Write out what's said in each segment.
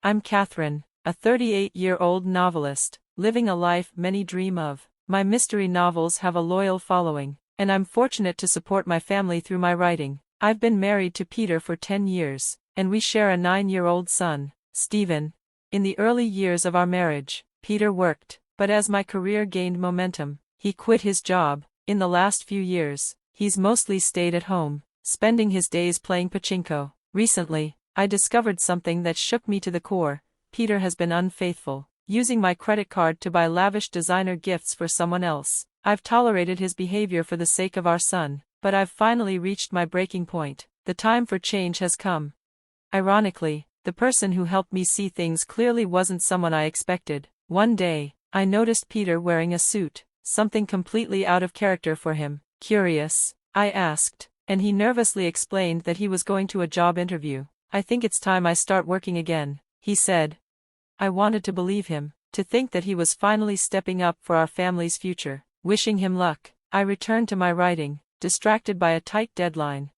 I'm Katherine, a 38-year-old novelist, living a life many dream of. My mystery novels have a loyal following, and I'm fortunate to support my family through my writing. I've been married to Peter for 10 years, and we share a 9-year-old son, Stephen. In the early years of our marriage, Peter worked, but as my career gained momentum, he quit his job. In the last few years, he's mostly stayed at home, spending his days playing Pachinko. Recently, I discovered something that shook me to the core. Peter has been unfaithful, using my credit card to buy lavish designer gifts for someone else. I've tolerated his behavior for the sake of our son, but I've finally reached my breaking point. The time for change has come. Ironically, the person who helped me see things clearly wasn't someone I expected. One day, I noticed Peter wearing a suit, something completely out of character for him. Curious, I asked, and he nervously explained that he was going to a job interview. "I think it's time I start working again," he said. I wanted to believe him, to think that he was finally stepping up for our family's future. Wishing him luck, I returned to my writing, distracted by a tight deadline.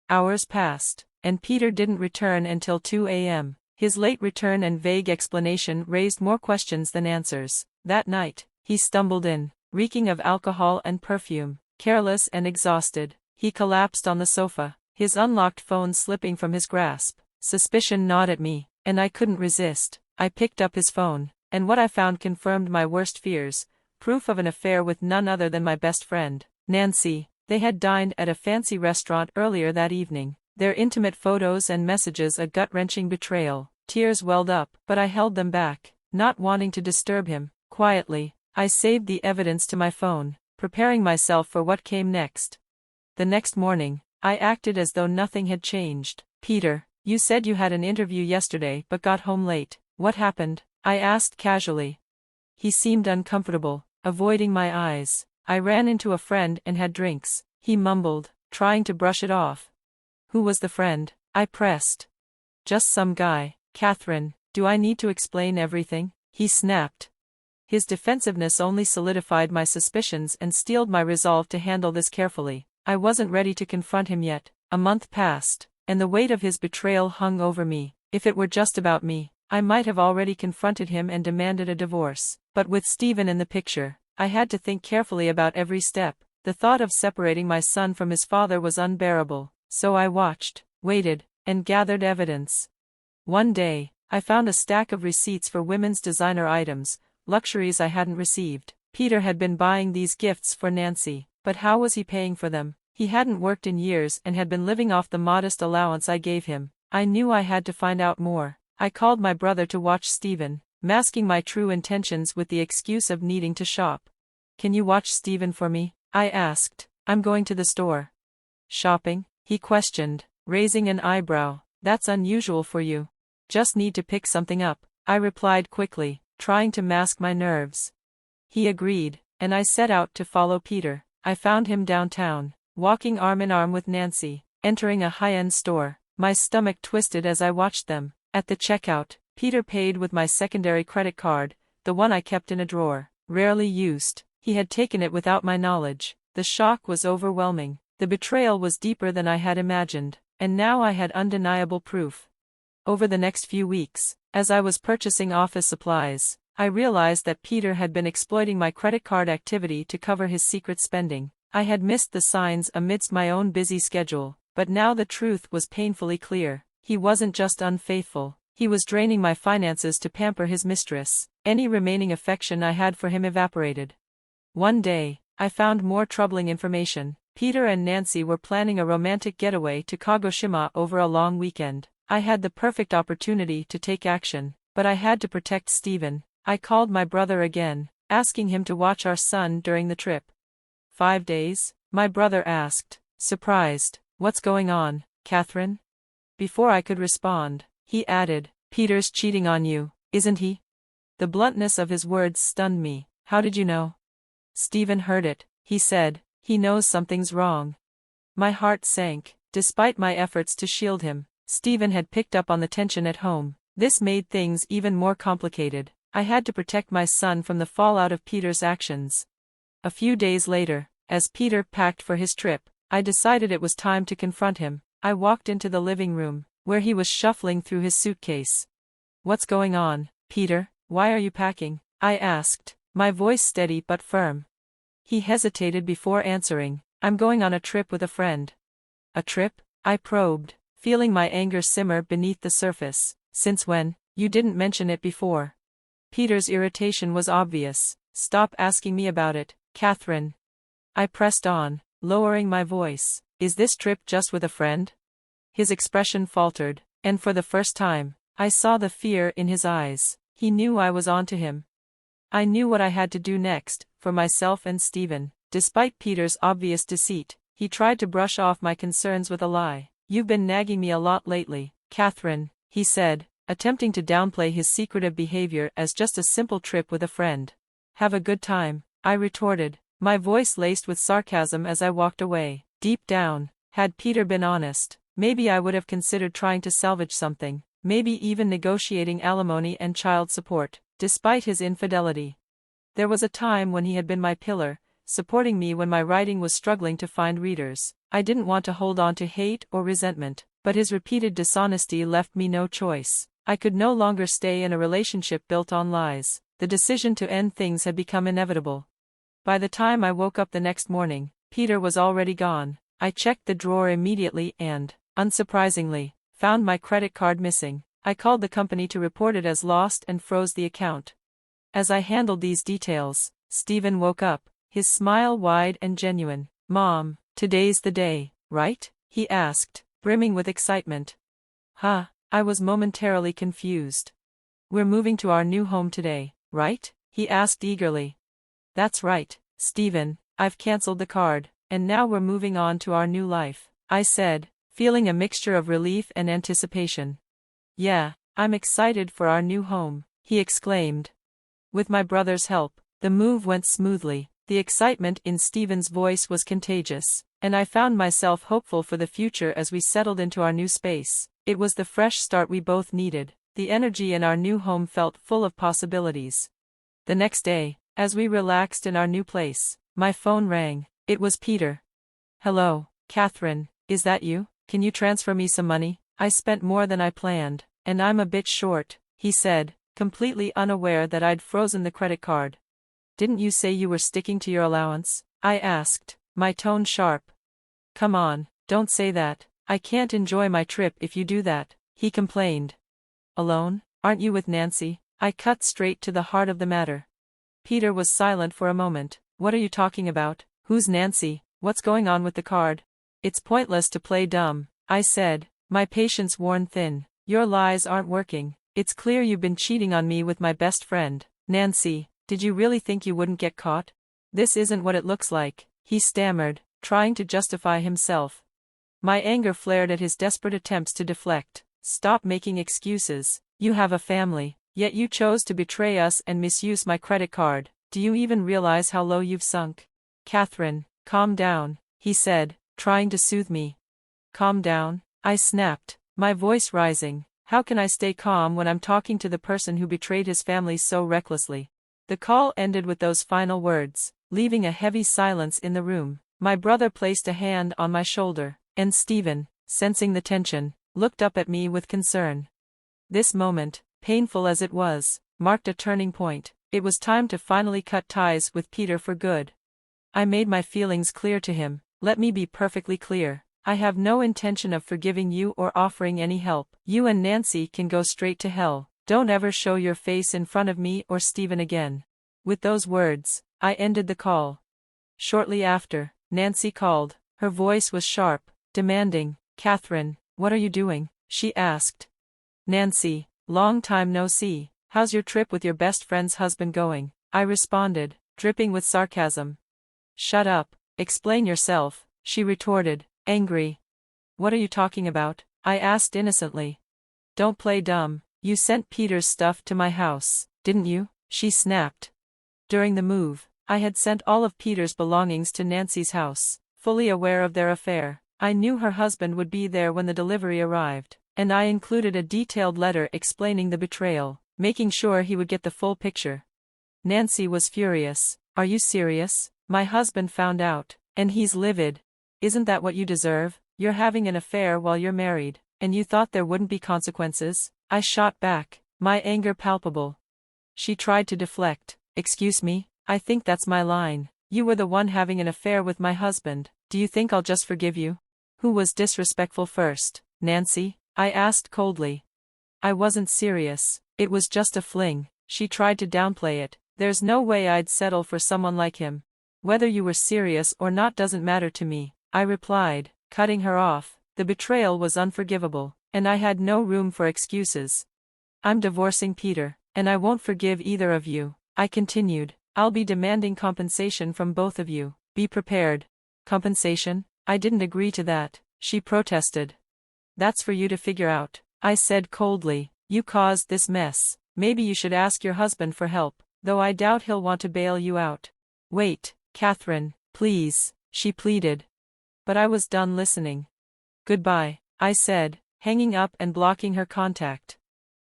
Hours passed, and Peter didn't return until 2 a.m. His late return and vague explanation raised more questions than answers. That night, he stumbled in, reeking of alcohol and perfume. Careless and exhausted, he collapsed on the sofa, his unlocked phone slipping from his grasp. Suspicion gnawed at me, and I couldn't resist. I picked up his phone, and what I found confirmed my worst fears: proof of an affair with none other than my best friend, Nancy. They had dined at a fancy restaurant earlier that evening, their intimate photos and messages a gut-wrenching betrayal. Tears welled up, but I held them back, not wanting to disturb him. Quietly, I saved the evidence to my phone, preparing myself for what came next. The next morning, I acted as though nothing had changed. "Peter, you said you had an interview yesterday but got home late. What happened?" I asked casually. He seemed uncomfortable, avoiding my eyes. "I ran into a friend and had drinks," he mumbled, trying to brush it off. "Who was the friend?" I pressed. "Just some guy." "Katherine, do I need to explain everything?" he snapped. His defensiveness only solidified my suspicions and steeled my resolve to handle this carefully. I wasn't ready to confront him yet. A month passed, and the weight of his betrayal hung over me. If it were just about me, I might have already confronted him and demanded a divorce. But with Stephen in the picture, I had to think carefully about every step. The thought of separating my son from his father was unbearable. So I watched, waited, and gathered evidence. One day, I found a stack of receipts for women's designer items, luxuries I hadn't received. Peter had been buying these gifts for Nancy, but how was he paying for them? He hadn't worked in years and had been living off the modest allowance I gave him. I knew I had to find out more. I called my brother to watch Stephen, masking my true intentions with the excuse of needing to shop. "Can you watch Stephen for me?" I asked. "I'm going to the store." "Shopping?" he questioned, raising an eyebrow. "That's unusual for you." "Just need to pick something up," I replied quickly, trying to mask my nerves. He agreed, and I set out to follow Peter. I found him downtown, walking arm in arm with Nancy, entering a high-end store. My stomach twisted as I watched them. At the checkout, Peter paid with my secondary credit card, the one I kept in a drawer. Rarely used, he had taken it without my knowledge. The shock was overwhelming. The betrayal was deeper than I had imagined, and now I had undeniable proof. Over the next few weeks, as I was purchasing office supplies, I realized that Peter had been exploiting my credit card activity to cover his secret spending. I had missed the signs amidst my own busy schedule, but now the truth was painfully clear. He wasn't just unfaithful, he was draining my finances to pamper his mistress. Any remaining affection I had for him evaporated. One day, I found more troubling information. Peter and Nancy were planning a romantic getaway to Kagoshima over a long weekend. I had the perfect opportunity to take action, but I had to protect Stephen. I called my brother again, asking him to watch our son during the trip. 5 days? My brother asked, surprised. "What's going on, Katherine?" Before I could respond, he added, "Peter's cheating on you, isn't he?" The bluntness of his words stunned me. "How did you know?" "Stephen heard it," he said. "He knows something's wrong." My heart sank. Despite my efforts to shield him, Stephen had picked up on the tension at home. This made things even more complicated. I had to protect my son from the fallout of Peter's actions. A few days later, as Peter packed for his trip, I decided it was time to confront him. I walked into the living room, where he was shuffling through his suitcase. What's going on, Peter? Why are you packing? I asked, my voice steady but firm. He hesitated before answering. I'm going on a trip with a friend. A trip? I probed, feeling my anger simmer beneath the surface. Since when? You didn't mention it before. Peter's irritation was obvious. Stop asking me about it, Katherine. I pressed on, lowering my voice. Is this trip just with a friend? His expression faltered, and for the first time, I saw the fear in his eyes. He knew I was onto him. I knew what I had to do next, for myself and Stephen. Despite Peter's obvious deceit, he tried to brush off my concerns with a lie. You've been nagging me a lot lately, Katherine, he said, attempting to downplay his secretive behavior as just a simple trip with a friend. Have a good time, I retorted, my voice laced with sarcasm as I walked away. Deep down, had Peter been honest, maybe I would have considered trying to salvage something, maybe even negotiating alimony and child support, despite his infidelity. There was a time when he had been my pillar, supporting me when my writing was struggling to find readers. I didn't want to hold on to hate or resentment, but his repeated dishonesty left me no choice. I could no longer stay in a relationship built on lies. The decision to end things had become inevitable. By the time I woke up the next morning, Peter was already gone. I checked the drawer immediately and, unsurprisingly, found my credit card missing. I called the company to report it as lost and froze the account. As I handled these details, Stephen woke up, his smile wide and genuine. Mom, today's the day, right? He asked, brimming with excitement. Huh? I was momentarily confused. We're moving to our new home today, right? He asked eagerly. That's right, Stephen, I've cancelled the card, and now we're moving on to our new life, I said, feeling a mixture of relief and anticipation. Yeah, I'm excited for our new home, he exclaimed. With my brother's help, the move went smoothly. The excitement in Stephen's voice was contagious, and I found myself hopeful for the future as we settled into our new space. It was the fresh start we both needed. The energy in our new home felt full of possibilities. The next day, as we relaxed in our new place, my phone rang. It was Peter. Hello, Katherine, is that you? Can you transfer me some money? I spent more than I planned, and I'm a bit short, he said, completely unaware that I'd frozen the credit card. Didn't you say you were sticking to your allowance? I asked, my tone sharp. Come on, don't say that. I can't enjoy my trip if you do that, he complained. Alone? Aren't you with Nancy? I cut straight to the heart of the matter. Peter was silent for a moment. What are you talking about? Who's Nancy? What's going on with the card? It's pointless to play dumb, I said, my patience worn thin. Your lies aren't working. It's clear you've been cheating on me with my best friend, Nancy. Did you really think you wouldn't get caught? This isn't what it looks like, he stammered, trying to justify himself. My anger flared at his desperate attempts to deflect. Stop making excuses. You have a family, yet you chose to betray us and misuse my credit card. Do you even realize how low you've sunk? Katherine, calm down, he said, trying to soothe me. Calm down? I snapped, my voice rising. How can I stay calm when I'm talking to the person who betrayed his family so recklessly? The call ended with those final words, leaving a heavy silence in the room. My brother placed a hand on my shoulder, and Stephen, sensing the tension, looked up at me with concern. This moment, painful as it was, marked a turning point. It was time to finally cut ties with Peter for good. I made my feelings clear to him. Let me be perfectly clear. I have no intention of forgiving you or offering any help. You and Nancy can go straight to hell. Don't ever show your face in front of me or Stephen again. With those words, I ended the call. Shortly after, Nancy called. Her voice was sharp, demanding. Katherine, what are you doing? She asked. Nancy, long time no see. How's your trip with your best friend's husband going? I responded, dripping with sarcasm. Shut up, explain yourself, she retorted, angry. What are you talking about? I asked innocently. Don't play dumb. You sent Peter's stuff to my house, didn't you? She snapped. During the move, I had sent all of Peter's belongings to Nancy's house, fully aware of their affair. I knew her husband would be there when the delivery arrived, and I included a detailed letter explaining the betrayal, making sure he would get the full picture. Nancy was furious. Are you serious? My husband found out, and he's livid. Isn't that what you deserve? You're having an affair while you're married, and you thought there wouldn't be consequences? I shot back. my anger palpable. She tried to deflect. Excuse me, I think that's my line. You were the one having an affair with my husband. Do you think I'll just forgive you? Who was disrespectful first, Nancy? I asked coldly. I wasn't serious. It was just a fling. She tried to downplay it. There's no way I'd settle for someone like him. Whether you were serious or not doesn't matter to me, I replied, cutting her off. The betrayal was unforgivable, and I had no room for excuses. I'm divorcing Peter, and I won't forgive either of you, I continued. I'll be demanding compensation from both of you. Be prepared. Compensation? I didn't agree to that, she protested. That's for you to figure out, I said coldly. You caused this mess. Maybe you should ask your husband for help, though I doubt he'll want to bail you out. Wait, Katherine, please, she pleaded. But I was done listening. Goodbye, I said, hanging up and blocking her contact.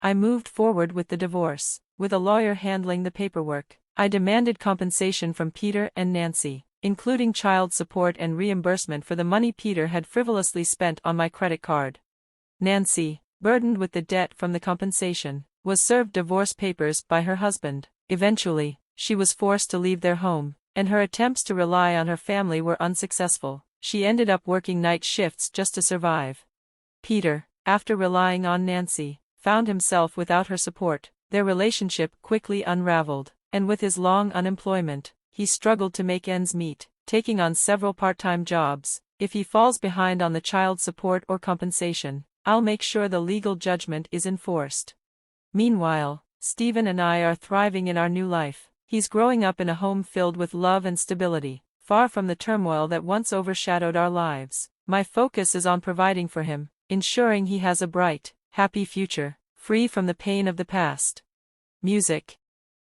I moved forward with the divorce, with a lawyer handling the paperwork. I demanded compensation from Peter and Nancy, including child support and reimbursement for the money Peter had frivolously spent on my credit card. Nancy, burdened with the debt from the compensation, was served divorce papers by her husband. Eventually, she was forced to leave their home, and her attempts to rely on her family were unsuccessful. She ended up working night shifts just to survive. Peter, after relying on Nancy, found himself without her support. Their relationship quickly unraveled, and with his long unemployment, he struggled to make ends meet, taking on several part-time jobs. If he falls behind on the child support or compensation, I'll make sure the legal judgment is enforced. Meanwhile, Stephen and I are thriving in our new life. He's growing up in a home filled with love and stability, far from the turmoil that once overshadowed our lives. My focus is on providing for him, ensuring he has a bright, happy future, free from the pain of the past. Music.